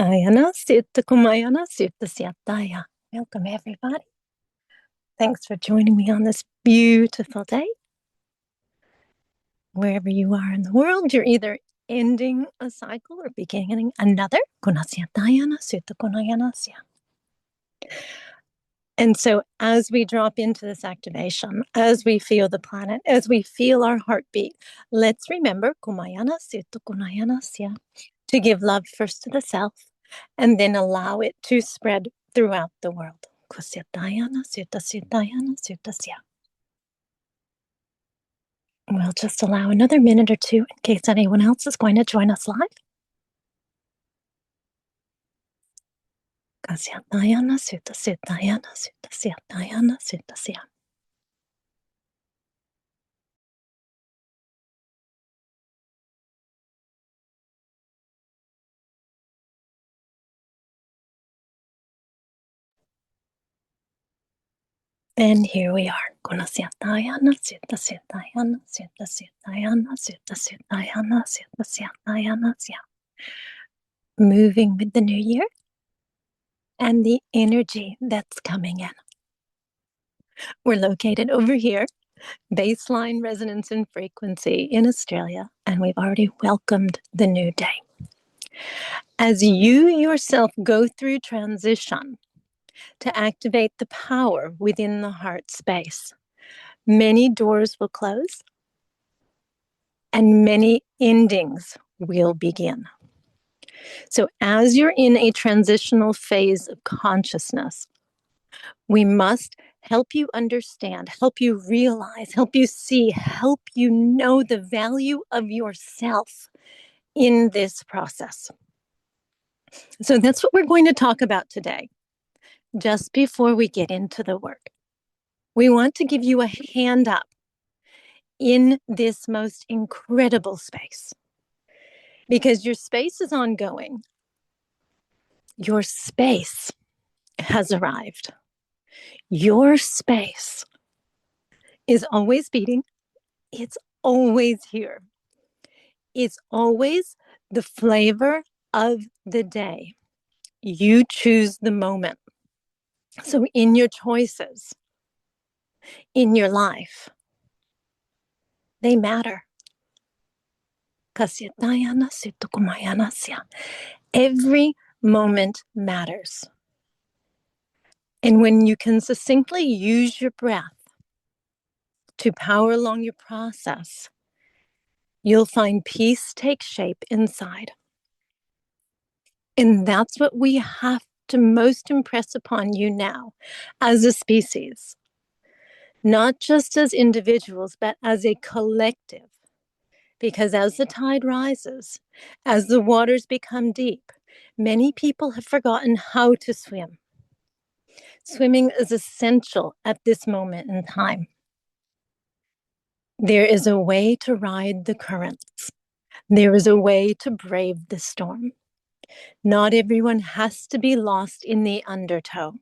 Ayana Sutta Kumayana Sutta Siataya. Welcome, everybody. Thanks for joining me on this beautiful day. Wherever you are in the world, you're either ending a cycle or beginning another. Kunasiatayana Sutta Kunayanasya. And so, as we drop into this activation, as we feel the planet, as we feel our heartbeat, let's remember Kumayana Sutta Kunayanasya, to give love first to the self and then allow it to spread throughout the world. We'll just allow another minute or two in case anyone else is going to join us live. And here we are. Moving with the new year and the energy that's coming in. We're located over here, baseline resonance and frequency in Australia, and we've already welcomed the new day. As you yourself go through transition to activate the power within the heart space, many doors will close and many endings will begin. So as you're in a transitional phase of consciousness, we must help you understand, help you realize, help you see, help you know the value of yourself in this process. So that's what we're going to talk about today. Just before we get into the work, we want to give you a hand up in this most incredible space, because your space is ongoing. Your space has arrived. Your space is always beating. It's always here. It's always the flavor of the day. You choose the moment. So in your choices, in your life, they matter. Every moment matters. And when you can succinctly use your breath to power along your process, you'll find peace take shape inside. And that's what we have to most impress upon you now as a species, not just as individuals, but as a collective. Because as the tide rises, as the waters become deep, many people have forgotten how to swim. Swimming is essential at this moment in time. There is a way to ride the currents. There is a way to brave the storm. Not everyone has to be lost in the undertow.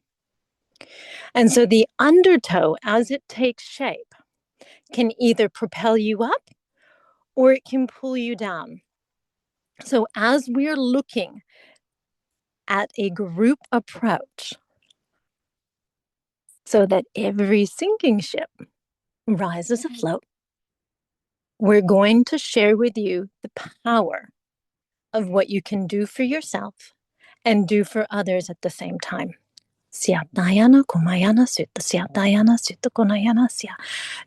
And so the undertow, as it takes shape, can either propel you up or it can pull you down. So as we're looking at a group approach, so that every sinking ship rises afloat, we're going to share with you the power of what you can do for yourself and do for others at the same time.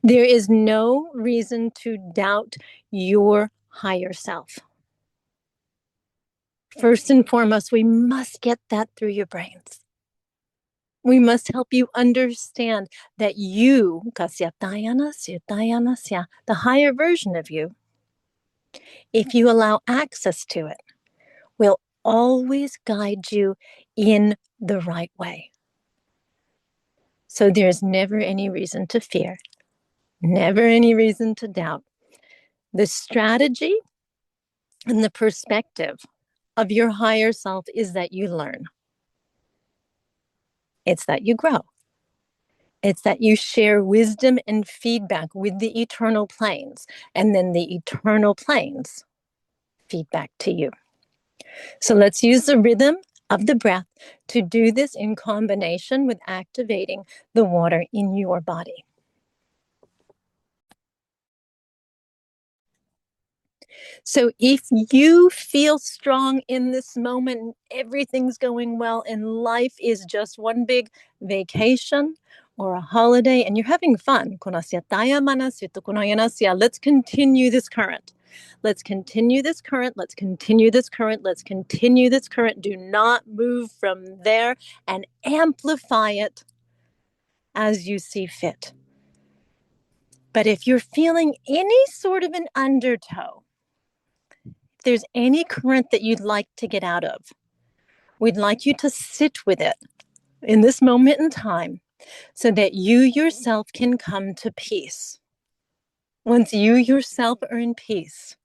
There is no reason to doubt your higher self. First and foremost, we must get that through your brains. We must help you understand that you, the higher version of you, if you allow access to it, will always guide you in the right way. So there's never any reason to fear, never any reason to doubt. The strategy and the perspective of your higher self is that you learn. It's that you grow. It's that you share wisdom and feedback with the eternal planes, and then the eternal planes feed back to you. So let's use the rhythm of the breath to do this in combination with activating the water in your body. So if you feel strong in this moment, everything's going well, and life is just one big vacation or a holiday, and you're having fun, let's continue this current. Let's continue this current. Let's continue this current. Let's continue this current. Do not move from there and amplify it as you see fit. But if you're feeling any sort of an undertow, if there's any current that you'd like to get out of, we'd like you to sit with it in this moment in time so that you yourself can come to peace. Once you yourself are in peace,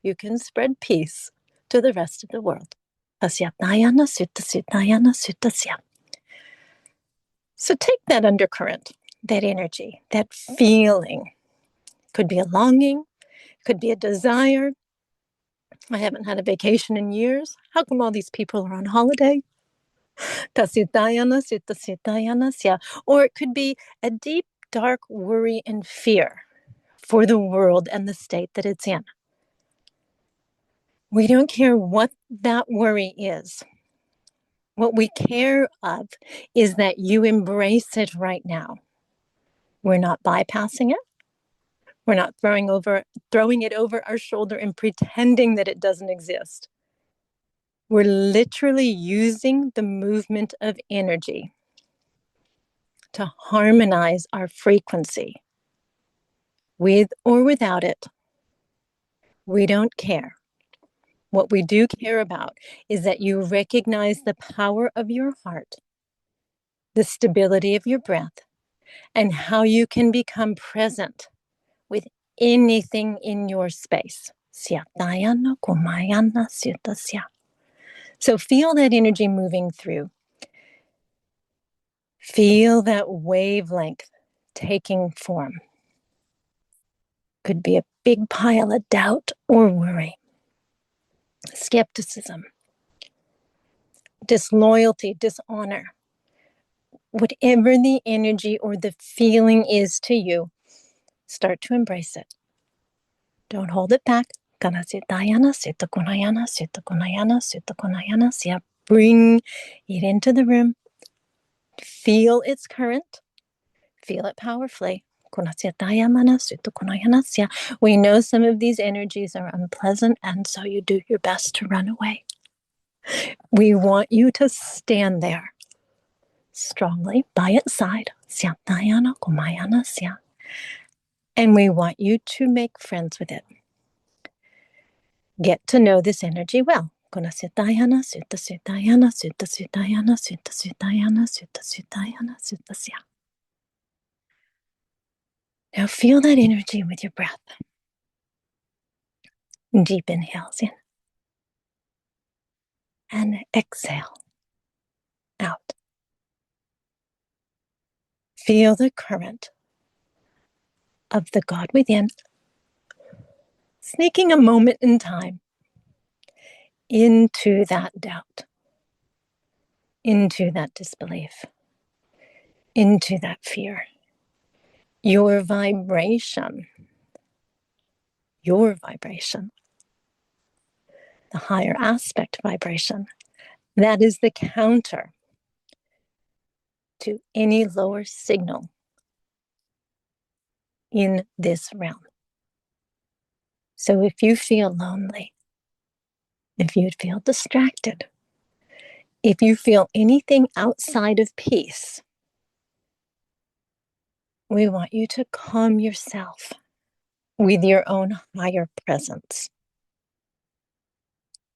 you can spread peace to the rest of the world. So take that undercurrent, that energy, that feeling. Could be a longing, could be a desire. I haven't had a vacation in years. How come all these people are on holiday? Or it could be a deep, dark worry and fear for the world and the state that it's in. We don't care what that worry is. What we care of is that you embrace it right now. We're not bypassing it. We're not throwing it over our shoulder and pretending that it doesn't exist. We're literally using the movement of energy to harmonize our frequency. With or without it, we don't care. What we do care about is that you recognize the power of your heart, the stability of your breath, and how you can become present with anything in your space. So feel that energy moving through. Feel that wavelength taking form. Could be a big pile of doubt or worry, skepticism, disloyalty, dishonor. Whatever the energy or the feeling is to you, start to embrace it. Don't hold it back. Bring it into the room. Feel its current. Feel it powerfully. We know some of these energies are unpleasant, and so you do your best to run away. We want you to stand there strongly by its side. And we want you to make friends with it. Get to know this energy well. Now feel that energy with your breath. Deep inhales in and exhale out. Feel the current of the God within sneaking a moment in time into that doubt, into that disbelief, into that fear. Your vibration, the higher aspect vibration, that is the counter to any lower signal in this realm. So if you feel lonely, if you feel distracted, if you feel anything outside of peace, we want you to calm yourself with your own higher presence.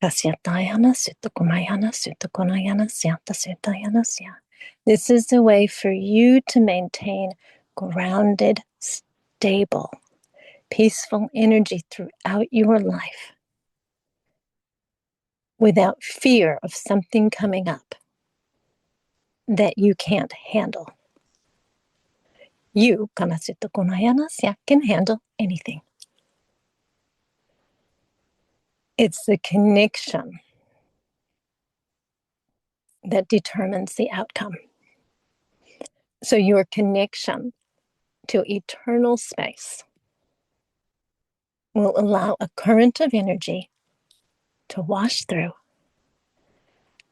This is the way for you to maintain grounded, stable, peaceful energy throughout your life without fear of something coming up that you can't handle. You, can handle anything. It's the connection that determines the outcome. So your connection to eternal space will allow a current of energy to wash through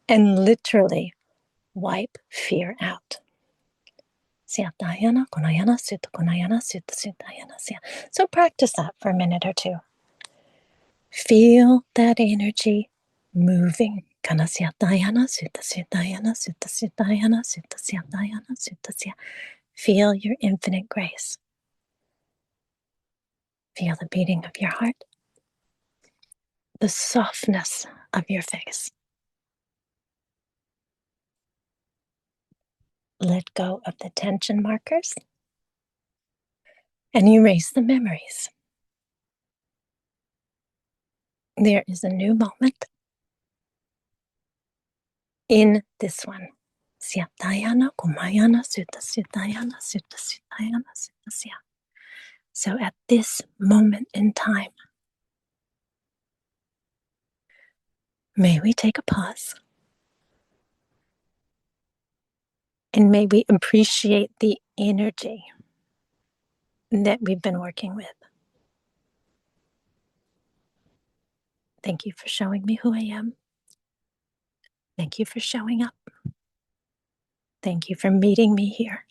and literally wipe fear out. So practice that for a minute or two. Feel that energy moving. Feel your infinite grace. Feel the beating of your heart, the softness of your face. Let go of the tension markers and erase the memories. There is a new moment in this one. So at this moment in time, may we take a pause and may we appreciate the energy that we've been working with. Thank you for showing me who I am. Thank you for showing up. Thank you for meeting me here.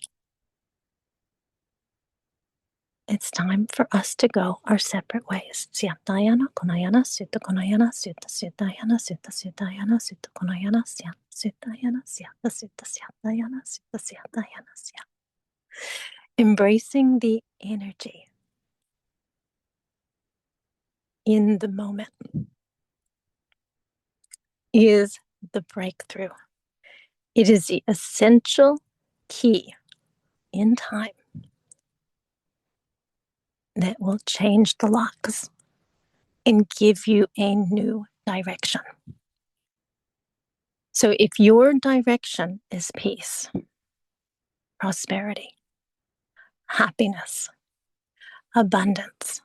It's time for us to go our separate ways. Embracing the energy in the moment is the breakthrough. It is the essential key in time that will change the locks and give you a new direction. So if your direction is peace, prosperity, happiness, abundance,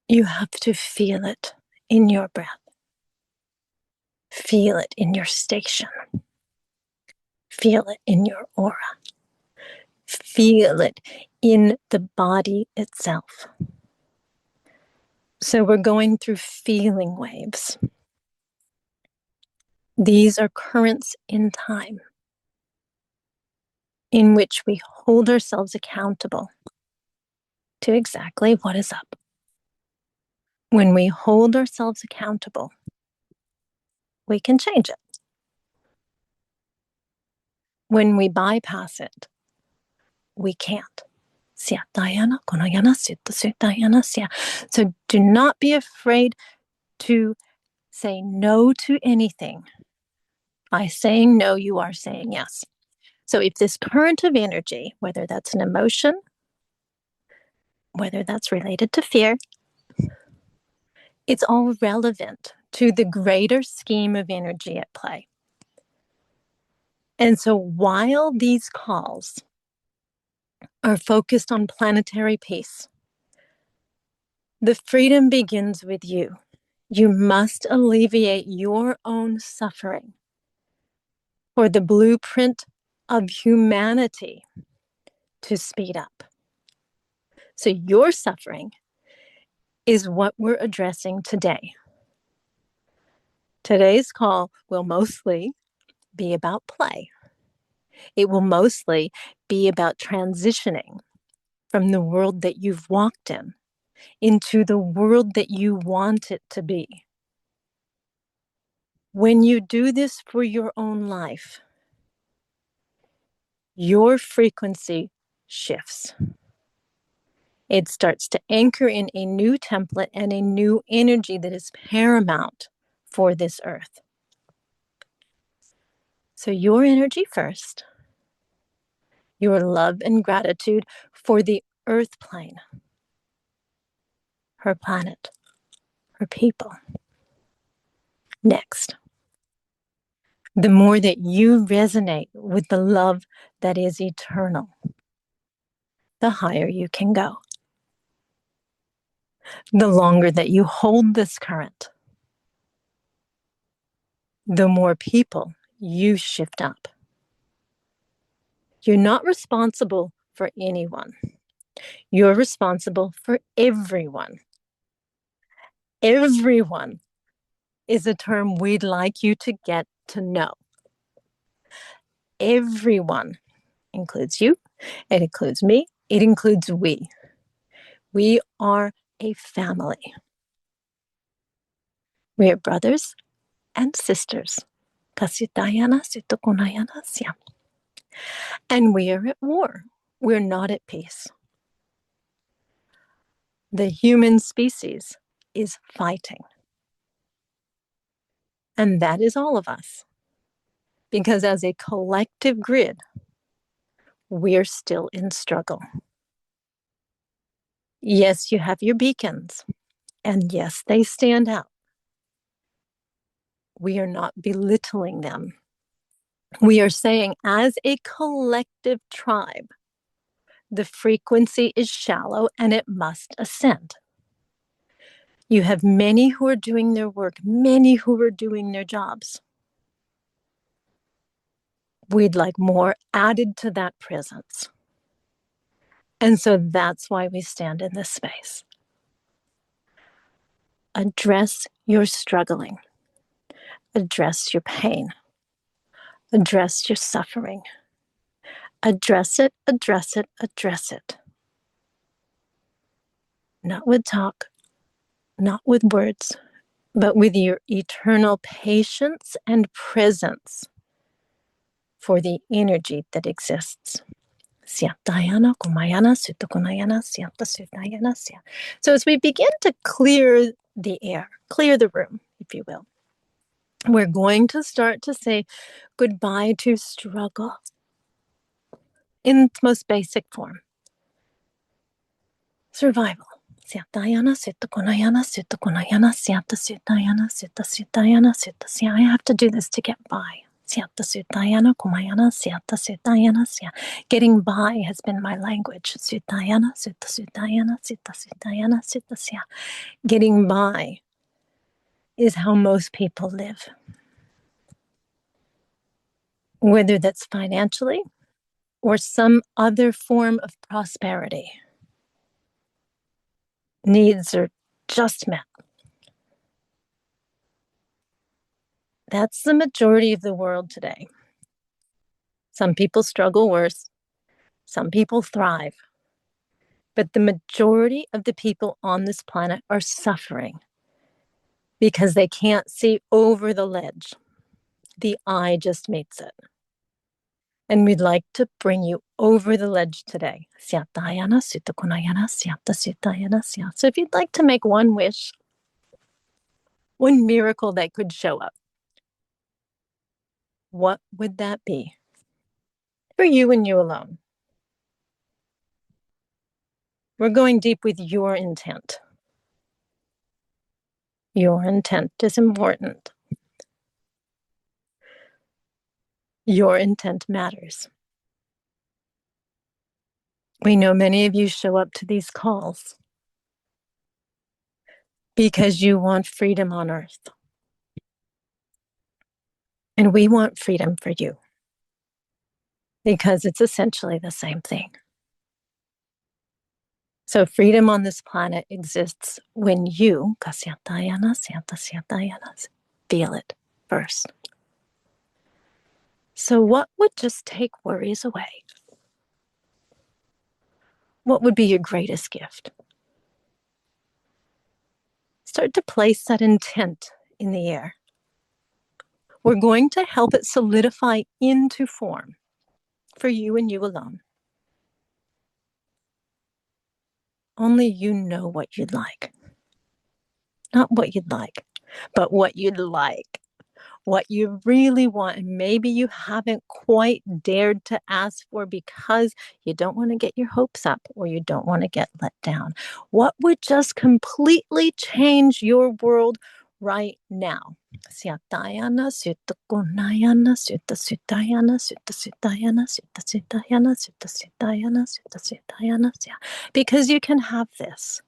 you have to feel it in your breath. Feel it in your station. Feel it in your aura. Feel it in the body itself. So we're going through feeling waves. These are currents in time in which we hold ourselves accountable to exactly what is up. When we hold ourselves accountable, we can change it. When we bypass it, we can't. So do not be afraid to say no to anything. By saying no, you are saying yes. So if this current of energy, whether that's an emotion, whether that's related to fear, it's all relevant to the greater scheme of energy at play. And so while these calls are focused on planetary peace, the freedom begins with you. You must alleviate your own suffering for the blueprint of humanity to speed up. So your suffering is what we're addressing today. Today's call will mostly be about play. It will mostly be about transitioning from the world that you've walked in into the world that you want it to be. When you do this for your own life, your frequency shifts. It starts to anchor in a new template and a new energy that is paramount for this earth. So your energy first, your love and gratitude for the earth plane, her planet, her people. Next, the more that you resonate with the love that is eternal, the higher you can go. The longer that you hold this current, the more people you shift up. You're not responsible for anyone. You're responsible for everyone. Everyone is a term we'd like you to get to know. Everyone includes you, it includes me, it includes we. We are a family. We are brothers and sisters. And we are at war. We're not at peace. The human species is fighting. And that is all of us. Because as a collective grid, we're still in struggle. Yes, you have your beacons. And yes, they stand out. We are not belittling them. We are saying, as a collective tribe, the frequency is shallow and it must ascend. You have many who are doing their work, many who are doing their jobs. We'd like more added to that presence. And so that's why we stand in this space. Address your struggling. Address your pain. Address your suffering. Address it, address it, address it. Not with talk, not with words, but with your eternal patience and presence for the energy that exists. So as we begin to clear the air, clear the room, if you will, we're going to start to say goodbye to struggle in its most basic form. Survival. I have to do this to get by. Getting by has been my language. Getting by is how most people live. Whether that's financially or some other form of prosperity. Needs are just met. That's the majority of the world today. Some people struggle worse. Some people thrive. But the majority of the people on this planet are suffering because they can't see over the ledge. The eye just meets it. And we'd like to bring you over the ledge today. So if you'd like to make one wish, one miracle that could show up, what would that be? For you and you alone. We're going deep with your intent. Your intent is important. Your intent matters. We know many of you show up to these calls because you want freedom on earth. And we want freedom for you because it's essentially the same thing. So freedom on this planet exists when you feel it first. So what would just take worries away? What would be your greatest gift? Start to place that intent in the air. We're going to help it solidify into form for you and you alone. Only you know what you'd like. Not what you'd like, but what you'd like. What you really want, and maybe you haven't quite dared to ask for because you don't want to get your hopes up or you don't want to get let down. What would just completely change your world right now? Because you can have this.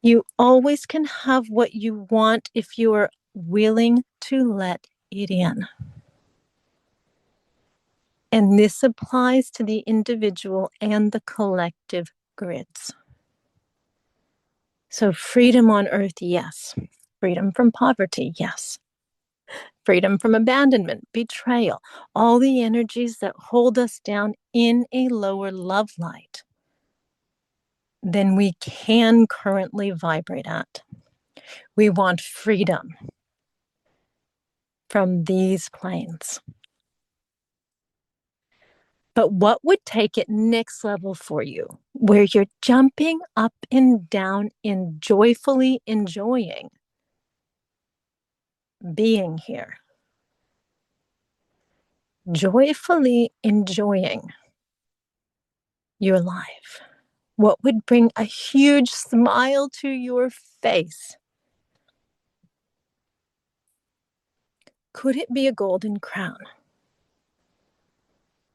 You always can have what you want if you are willing to let it in. And this applies to the individual and the collective grids. So freedom on earth, yes. Freedom from poverty, yes. Freedom from abandonment, betrayal, all the energies that hold us down in a lower love light than we can currently vibrate at. We want freedom from these planes. But what would take it next level for you, where you're jumping up and down in joyfully enjoying being here, joyfully enjoying your life? What would bring a huge smile to your face? Could it be a golden crown?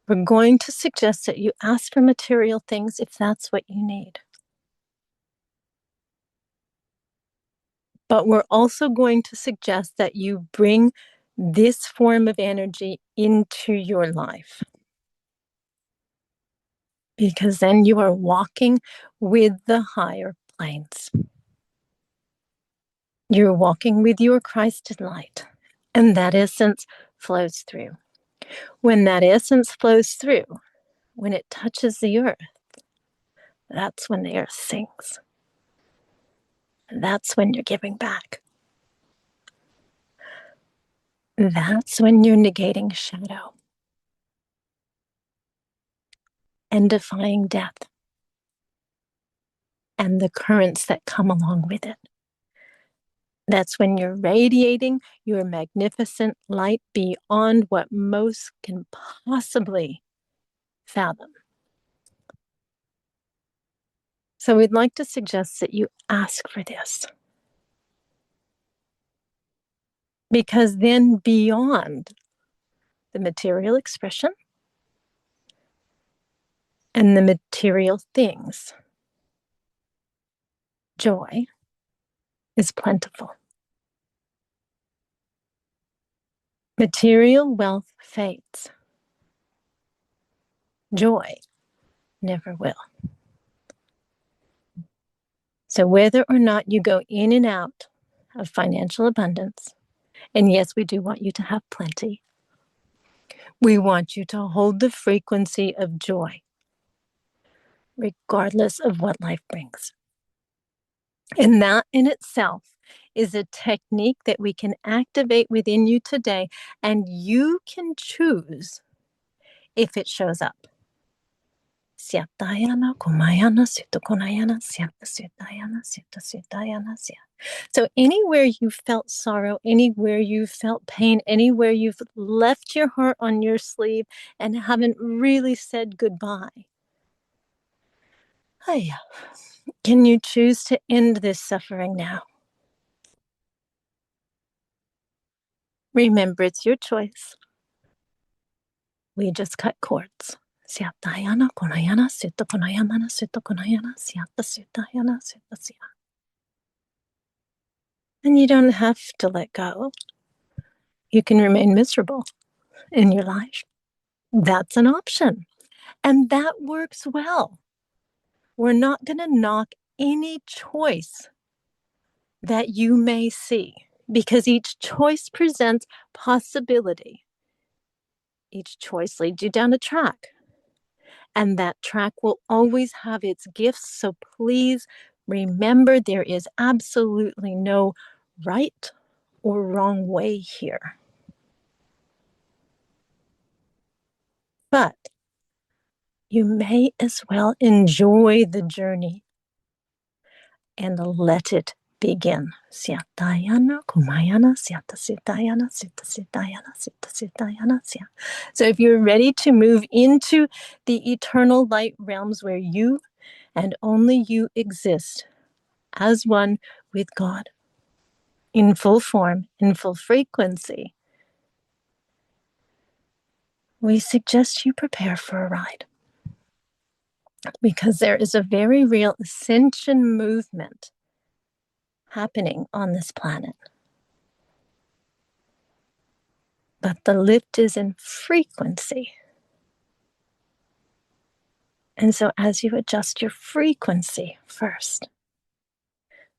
We're going to suggest that you ask for material things if that's what you need. But we're also going to suggest that you bring this form of energy into your life. Because then you are walking with the higher planes. You're walking with your Christ light, and that essence flows through. When that essence flows through, when it touches the earth, that's when the earth sings. That's when you're giving back. That's when you're negating shadow and defying death and the currents that come along with it. That's when you're radiating your magnificent light beyond what most can possibly fathom. So we'd like to suggest that you ask for this. Because then beyond the material expression and the material things, joy is plentiful. Material wealth fades. Joy never will. So whether or not you go in and out of financial abundance, and yes, we do want you to have plenty, we want you to hold the frequency of joy, regardless of what life brings. And that in itself is a technique that we can activate within you today, and you can choose if it shows up. So anywhere you felt sorrow, anywhere you felt pain, anywhere you've left your heart on your sleeve and haven't really said goodbye, can you choose to end this suffering now? Remember, it's your choice. We just cut cords. And you don't have to let go. You can remain miserable in your life. That's an option. And that works well. We're not going to knock any choice that you may see, because each choice presents possibility. Each choice leads you down a track, and that track will always have its gifts. So please remember, there is absolutely no right or wrong way here. But you may as well enjoy the journey and let it begin. So if you're ready to move into the eternal light realms where you and only you exist as one with God, in full form, in full frequency, we suggest you prepare for a ride. Because there is a very real ascension movement happening on this planet. but the lift is in frequency. And so as you adjust your frequency first,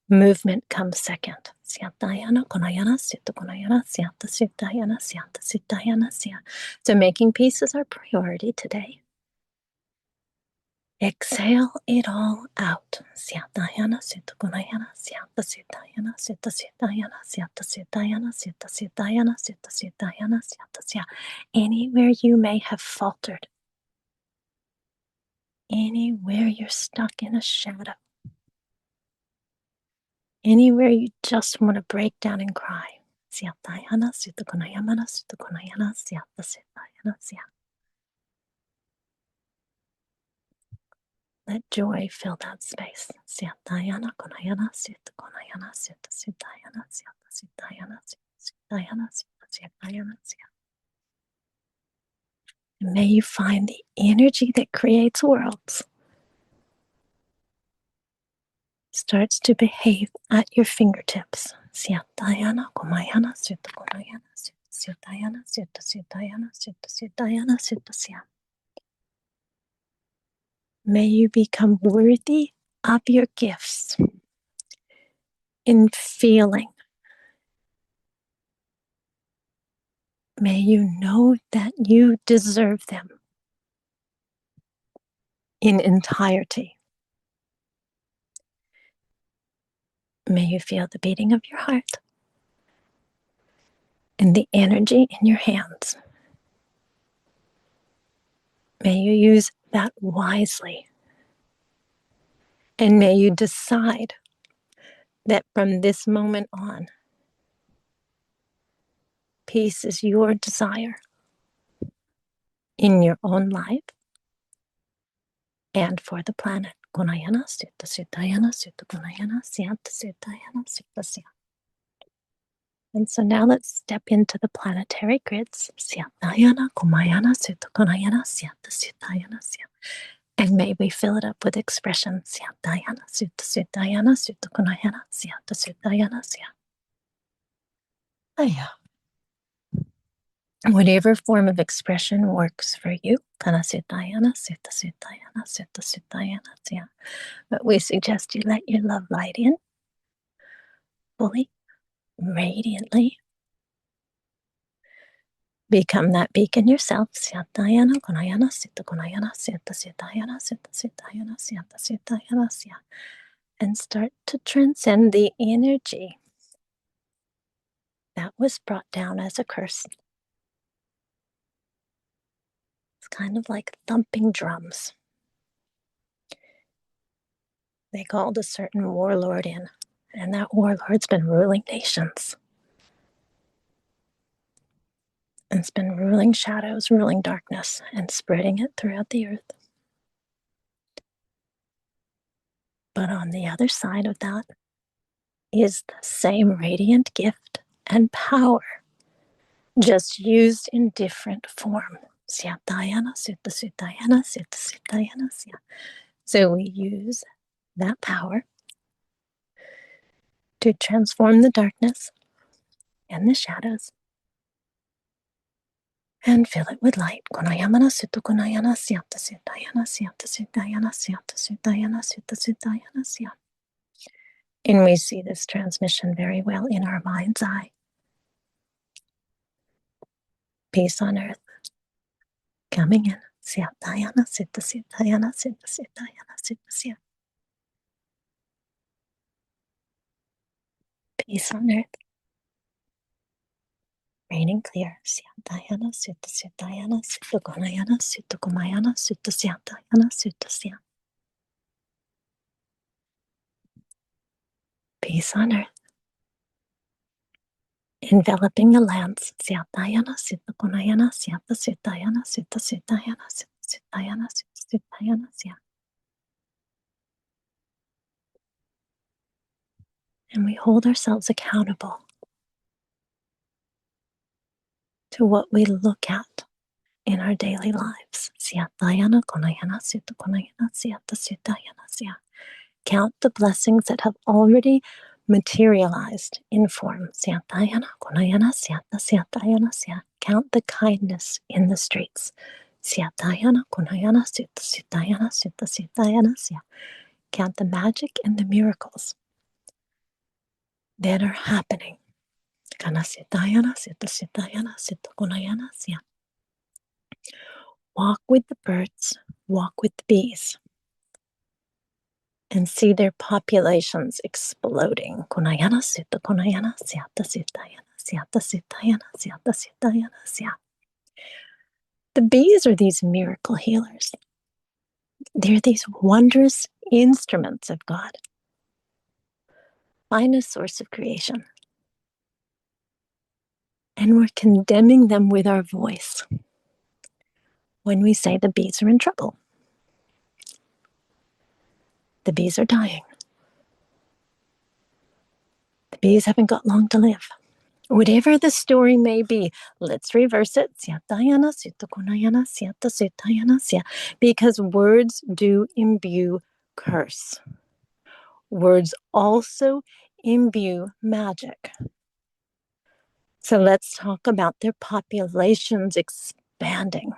movement comes second. So making peace is our priority today. Exhale it all out. Anywhere you may have faltered, anywhere you're stuck in a shadow, anywhere you just want to break down and cry. Let joy fill that space. And may you find the energy that creates worlds starts to behave at your fingertips. May you become worthy of your gifts in feeling. May you know that you deserve them in entirety. May you feel the beating of your heart and the energy in your hands. May you use that wisely. And may you decide that from this moment on, peace is your desire in your own life and for the planet. And so now let's step into the planetary grids. And may we fill it up with expression. Whatever form of expression works for you. But we suggest you let your love light in fully, radiantly. Become that beacon yourself. And start to transcend the energy that was brought down as a curse. It's kind of like thumping drums. They called a certain warlord in, and that warlord's been ruling nations. And it's been ruling shadows, ruling darkness, and spreading it throughout the earth. But on the other side of that is the same radiant gift and power, just used in different form. So we use that power to transform the darkness and the shadows and fill it with light. And we see this transmission very well in our mind's eye. Peace on earth coming in. Peace on earth raining clear. Peace on earth enveloping the lands. And we hold ourselves accountable to what we look at in our daily lives. Count the blessings that have already materialized in form. Count Count the kindness in the streets. Siatayana, kunayana, sita, sitayana, sita, sitayana, sia. Count the magic and the miracles that are happening. Kana sitayana, sita, sitayana, sita, kunayana, sia. Walk with the birds, walk with the bees, and see their populations exploding. Kunayana, sita, kunayana, siata, sitayana, siata, sitayana, siata, sitayana, sia. The bees are these miracle healers. They're these wondrous instruments of God, finest source of creation. And we're condemning them with our voice when we say the bees are in trouble. The bees are dying. The bees haven't got long to live. Whatever the story may be, let's reverse it. Because words do imbue curse. Words also imbue magic. So let's talk about their populations expanding.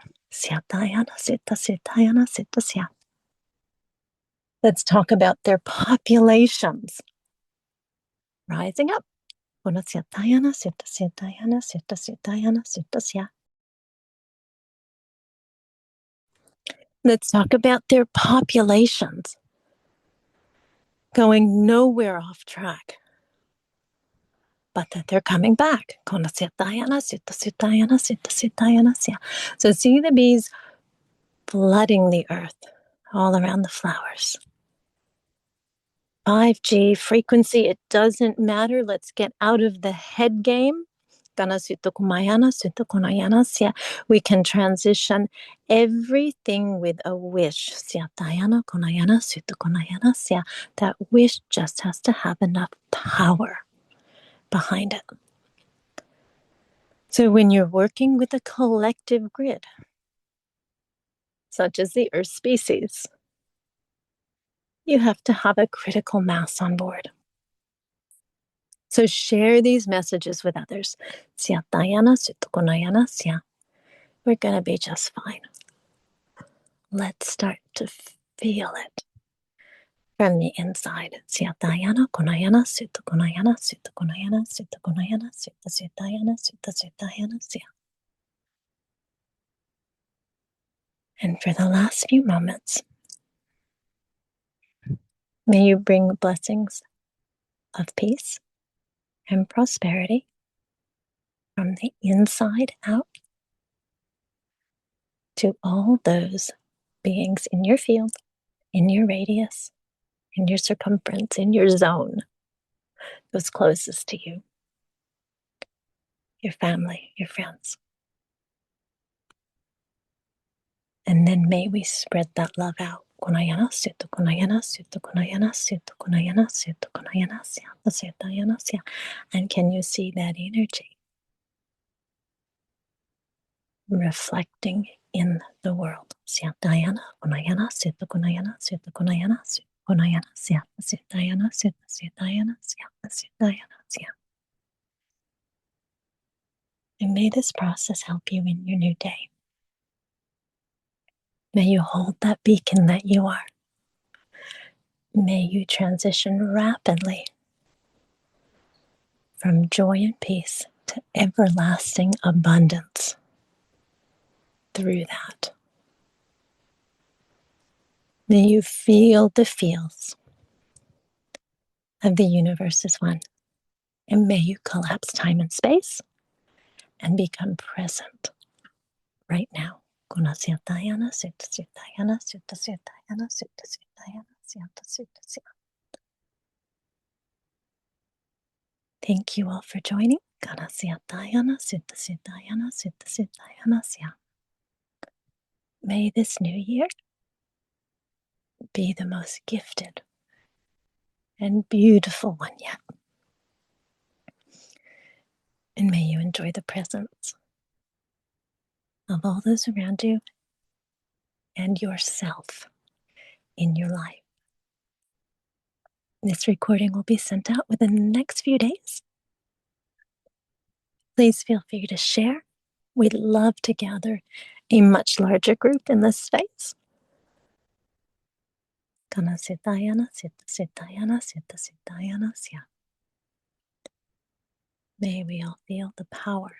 Let's talk about their populations rising up. Let's talk about their populations going nowhere off track, but that they're coming back. So see the bees flooding the earth all around the flowers. 5G frequency, it doesn't matter. Let's get out of the head game. We can transition everything with a wish. That wish just has to have enough power behind it. So when you're working with a collective grid, such as the Earth species, you have to have a critical mass on board. So share these messages with others. We're going to be just fine. Let's start to feel it from the inside. And for the last few moments, may you bring blessings of peace and prosperity from the inside out to all those beings in your field, in your radius, in your circumference, in your zone, those closest to you, your family, your friends. And then may we spread that love out. And can you see that energy reflecting in the world? And may this process help you in your new day. May you hold that beacon that you are. May you transition rapidly from joy and peace to everlasting abundance through that. May you feel the feels of the universe as one. And may you collapse time and space and become present right now. Thank you all for joining. May this new year be the most gifted and beautiful one yet. And may you enjoy the presence of all those around you and yourself in your life. This recording will be sent out within the next few days. Please feel free to share We'd love to gather a much larger group in this space. May we all feel the power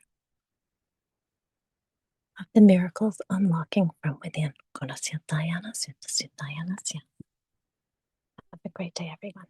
of the miracles unlocking from within. Have a great day, everyone.